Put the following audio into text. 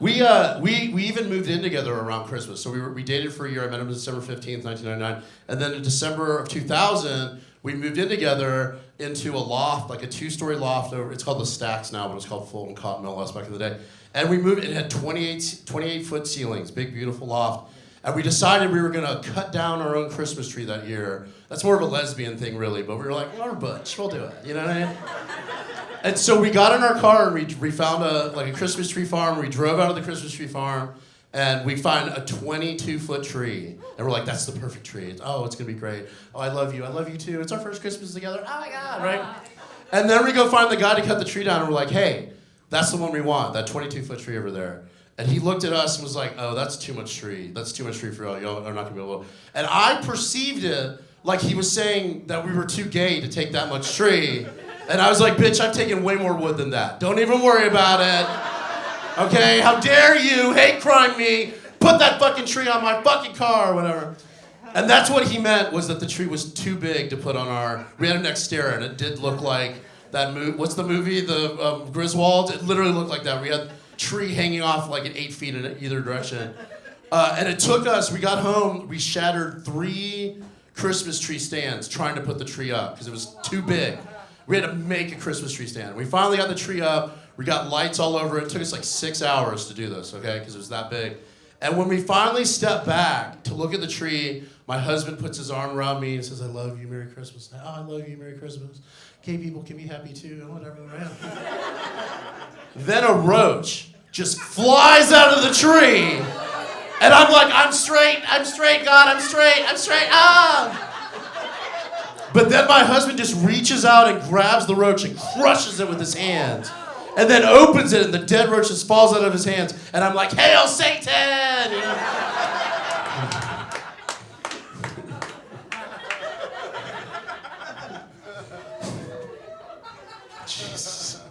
We even moved in together around Christmas. So we dated for a year. I met him December 15th, 1999. And then in December of 2000, we moved in together into a loft, like a 2-story loft. It's called the Stacks now, but it was called Fulton Cotton Mill West back in the day. And we moved, it had 28-foot ceilings, big, beautiful loft. And we decided we were gonna cut down our own Christmas tree that year. That's more of a lesbian thing, really, but we were like, well, we're butch, we'll do it, you know what I mean? And so we got in our car and we found a Christmas tree farm. We drove out of the Christmas tree farm and we find a 22-foot tree. And we're like, that's the perfect tree. It's gonna be great. Oh, I love you too. It's our first Christmas together. Oh my God, right? And then we go find the guy to cut the tree down and we're like, hey, that's the one we want, that 22-foot tree over there. And he looked at us and was like, oh, that's too much tree. That's too much tree for y'all. Y'all are not gonna be able to. And I perceived it like he was saying that we were too gay to take that much tree. And I was like, bitch, I've taken way more wood than that. Don't even worry about it. Okay, how dare you hate crime me, put that fucking tree on my fucking car or whatever. And that's what he meant, was that the tree was too big to put on we had an Xterra and it did look like that movie, what's the movie, the Griswold? It literally looked like that. We had tree hanging off like at 8 feet in either direction. And it took us, we got home, we shattered 3 Christmas tree stands trying to put the tree up because it was too big. We had to make a Christmas tree stand. We finally got the tree up. We got lights all over it. It took us like 6 hours to do this, okay, because it was that big. And when we finally stepped back to look at the tree, my husband puts his arm around me and says, I love you, Merry Christmas. Oh, I love you, Merry Christmas. Gay people can be happy too, whatever. Then a roach just flies out of the tree. And I'm like, I'm straight, God, I'm straight, ah! But then my husband just reaches out and grabs the roach and crushes it with his hands. And then opens it and the dead roach just falls out of his hands. And I'm like, Hail Satan! You know? Jesus.